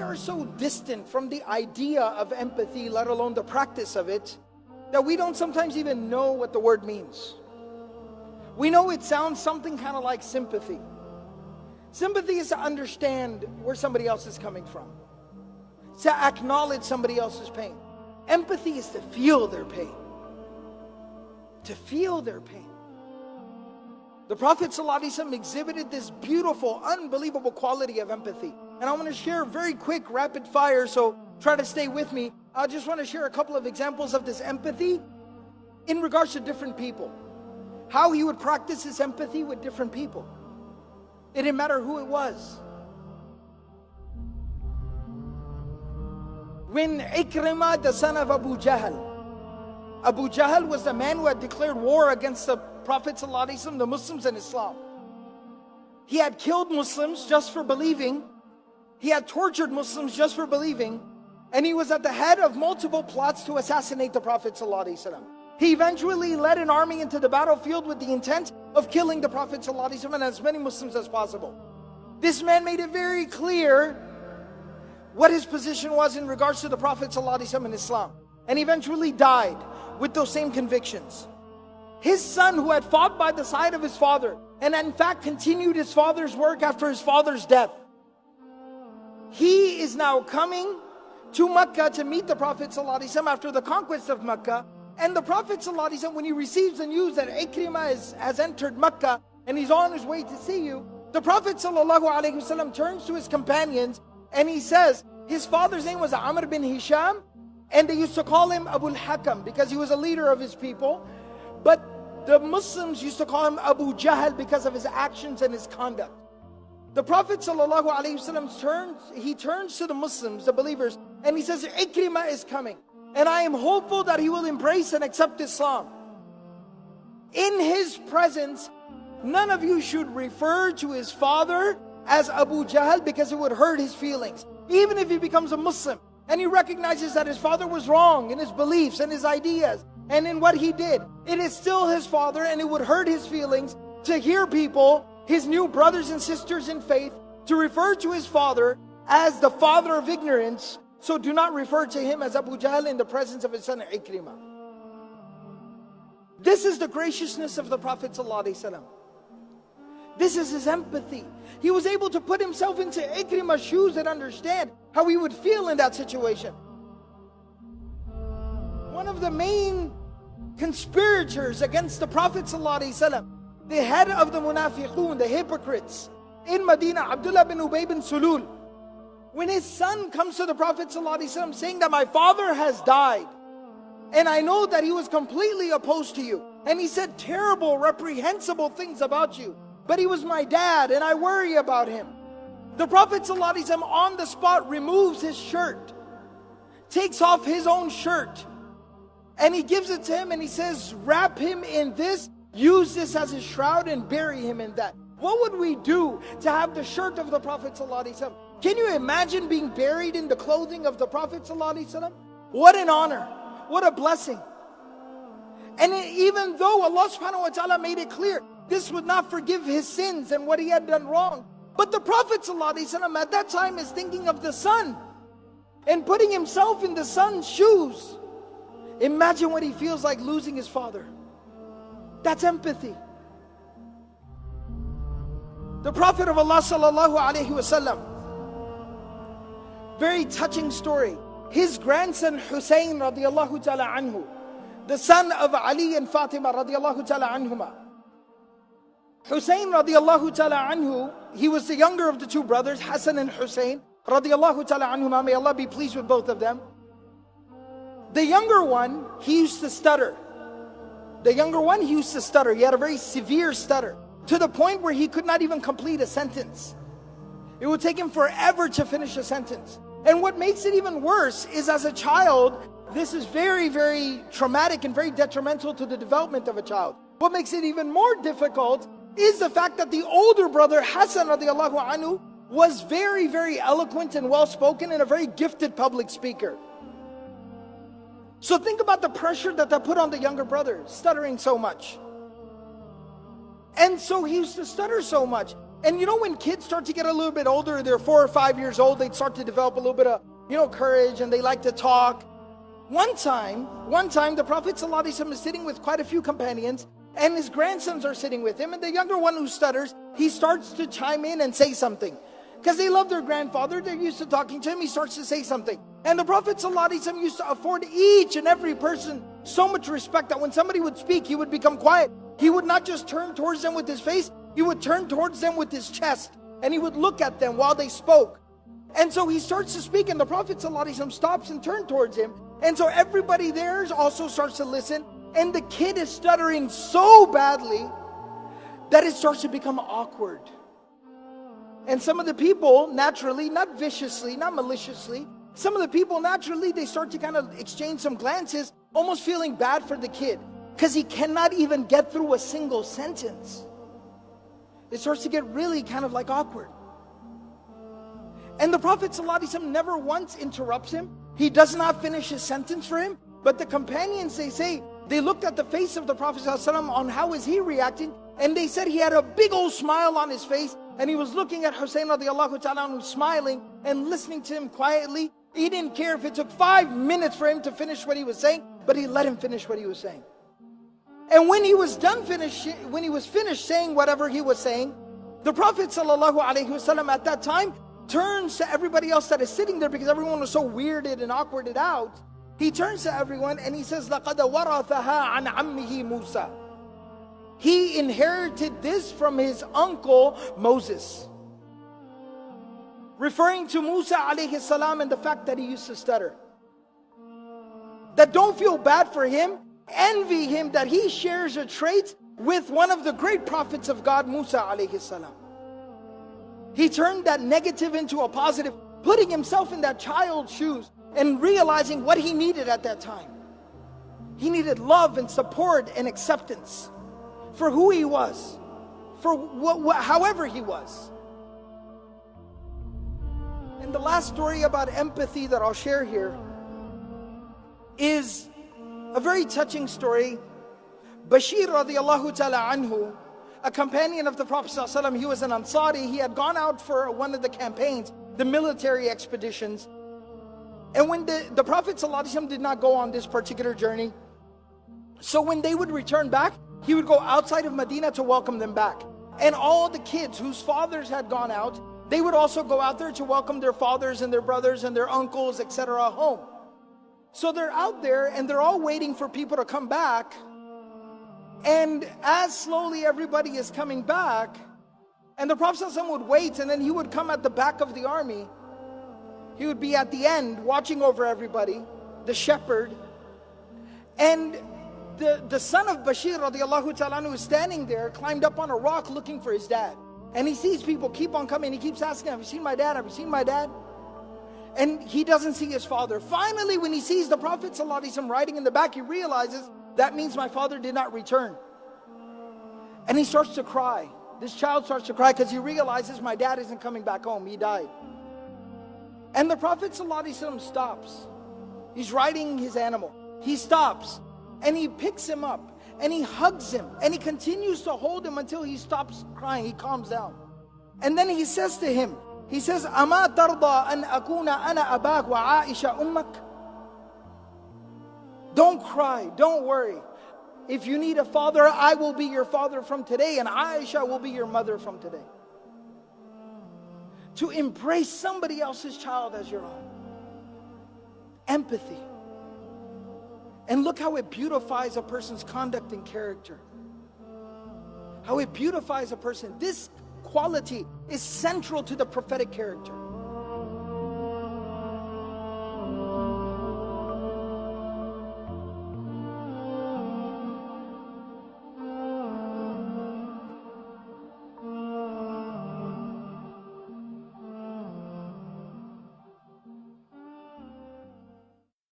are so distant from the idea of empathy, let alone the practice of it, that we don't sometimes even know what the word means. We know it sounds something kind of like sympathy. Sympathy is to understand where somebody else is coming from, to acknowledge somebody else's pain. Empathy is to feel their pain. To feel their pain. The Prophet ﷺ exhibited this beautiful, unbelievable quality of empathy. And I want to share very quick, rapid fire, so try to stay with me. I just want to share a couple of examples of this empathy in regards to different people. How he would practice his empathy with different people. It didn't matter who it was. When Ikrimah, the son of Abu Jahl, Abu Jahl was the man who had declared war against the Prophet ﷺ, the Muslims and Islam. He had killed Muslims just for believing. He had tortured Muslims just for believing. And he was at the head of multiple plots to assassinate the Prophet ﷺ. He eventually led an army into the battlefield with the intent of killing the Prophet ﷺ and as many Muslims as possible. This man made it very clear what his position was in regards to the Prophet ﷺ and Islam. And eventually died with those same convictions. His son, who had fought by the side of his father, and in fact continued his father's work after his father's death, he is now coming to Mecca to meet the Prophet ﷺ after the conquest of Mecca. And the Prophet ﷺ, when he receives the news that Ikrimah has entered Mecca and he's on his way to see you, the Prophet ﷺ turns to his companions and he says, his father's name was Amr bin Hisham, and they used to call him Abu al-Hakam because he was a leader of his people. But the Muslims used to call him Abu Jahl because of his actions and his conduct. The Prophet ﷺ turns to the Muslims, the believers, and he says, Ikrimah is coming. And I am hopeful that he will embrace and accept Islam. In his presence, none of you should refer to his father as Abu Jahl because it would hurt his feelings. Even if he becomes a Muslim and he recognizes that his father was wrong in his beliefs and his ideas and in what he did, it is still his father and it would hurt his feelings to hear people, his new brothers and sisters in faith, to refer to his father as the father of ignorance. So do not refer to him as Abu Jahl in the presence of his son Ikrimah. This is the graciousness of the Prophet ﷺ. This is his empathy. He was able to put himself into Ikrimah's shoes and understand how he would feel in that situation. One of the main conspirators against the Prophet ﷺ, the head of the Munafiqun, the hypocrites in Medina, Abdullah bin Ubay bin Sulul, when his son comes to the Prophet ﷺ saying that my father has died, and I know that he was completely opposed to you, and he said terrible, reprehensible things about you, but he was my dad and I worry about him. The Prophet ﷺ on the spot removes his shirt, takes off his own shirt, and he gives it to him and he says, wrap him in this, use this as a shroud and bury him in that. What would we do to have the shirt of the Prophet ﷺ? Can you imagine being buried in the clothing of the Prophet ﷺ? What an honor, what a blessing. And even though Allah subhanahu wa ta'ala made it clear, this would not forgive his sins and what he had done wrong. But the Prophet ﷺ at that time is thinking of the son and putting himself in the son's shoes. Imagine what he feels like losing his father. That's empathy. The Prophet of Allah sallallahu alaihi wasallam, very touching story. His grandson Hussein radiallahu ta'ala anhu, the son of Ali and Fatima radiallahu ta'ala anhuma. Hussein radiallahu ta'ala anhu, he was the younger of the two brothers, Hassan and Hussein radiallahu ta'ala anhuma. May Allah be pleased with both of them. The younger one, he used to stutter. He had a very severe stutter, to the point where he could not even complete a sentence. It would take him forever to finish a sentence. And what makes it even worse is, as a child, this is very, very traumatic and very detrimental to the development of a child. What makes it even more difficult is the fact that the older brother, Hassan radiallahu anhu, was very, very eloquent and well-spoken and a very gifted public speaker. So think about the pressure that put on the younger brother, stuttering so much. And so he used to stutter so much. And you know, when kids start to get a little bit older, they're 4 or 5 years old, they start to develop a little bit of, courage, and they like to talk. One time, the Prophet ﷺ is sitting with quite a few companions, and his grandsons are sitting with him, and the younger one who stutters, he starts to chime in and say something. Because they love their grandfather, they're used to talking to him, he starts to say something. And the Prophet ﷺ used to afford each and every person so much respect that when somebody would speak, he would become quiet. He would not just turn towards them with his face, he would turn towards them with his chest, and he would look at them while they spoke. And so he starts to speak, and the Prophet ﷺ stops and turns towards him. And so everybody there also starts to listen, and the kid is stuttering so badly that it starts to become awkward. And some of the people naturally, not viciously, not maliciously, some of the people naturally, they start to kind of exchange some glances, almost feeling bad for the kid, because he cannot even get through a single sentence. It starts to get really kind of like awkward. And the Prophet ﷺ never once interrupts him. He does not finish his sentence for him. But the companions, they say, they looked at the face of the Prophet ﷺ on how is he reacting, and they said he had a big old smile on his face, and he was looking at Hussein radiallahu ta'ala anhu, smiling and listening to him quietly. He didn't care if it took 5 minutes for him to finish what he was saying, but he let him finish what he was saying. And when he was finished saying whatever he was saying, the Prophet ﷺ at that time turns to everybody else that is sitting there, because everyone was so weirded and awkwarded out. He turns to everyone and he says, لَقَدْ وَرَثَهَا عَنْ عَمِّهِ مُوسَى. He inherited this from his uncle Moses. Referring to Musa alayhi salam and the fact that he used to stutter. That don't feel bad for him, envy him that he shares a trait with one of the great prophets of God, Musa alayhi salam. He turned that negative into a positive, putting himself in that child's shoes and realizing what he needed at that time. He needed love and support and acceptance for who he was, for however he was. And the last story about empathy that I'll share here is a very touching story. Bashir radiallahu ta'ala anhu, a companion of the Prophet ﷺ, he was an Ansari. He had gone out for one of the campaigns, the military expeditions. And when the Prophet ﷺ did not go on this particular journey, so when they would return back, he would go outside of Medina to welcome them back. And all the kids whose fathers had gone out, they would also go out there to welcome their fathers and their brothers and their uncles, etc. home. So they're out there and they're all waiting for people to come back. And as slowly everybody is coming back, and the Prophet ﷺ would wait, and then he would come at the back of the army. He would be at the end watching over everybody, the shepherd. And the son of Bashir radiallahu ta'ala anhu is standing there, climbed up on a rock looking for his dad. And he sees people keep on coming. He keeps asking, have you seen my dad? Have you seen my dad? And he doesn't see his father. Finally, when he sees the Prophet ﷺ riding in the back, he realizes, that means my father did not return. And he starts to cry. This child starts to cry because he realizes my dad isn't coming back home. He died. And the Prophet ﷺ stops. He's riding his animal. He stops and he picks him up and he hugs him and he continues to hold him until he stops crying. He calms down. And then he says to him, he says, أَمَا تَرْضَى أَنْ أَكُونَ أَنَا أَبَاكَ وَعَائِشَ أُمَّكَ. Don't cry, don't worry. If you need a father, I will be your father from today, and Aisha will be your mother from today. To embrace somebody else's child as your own. Empathy. And look how it beautifies a person's conduct and character. How it beautifies a person. This quality is central to the prophetic character.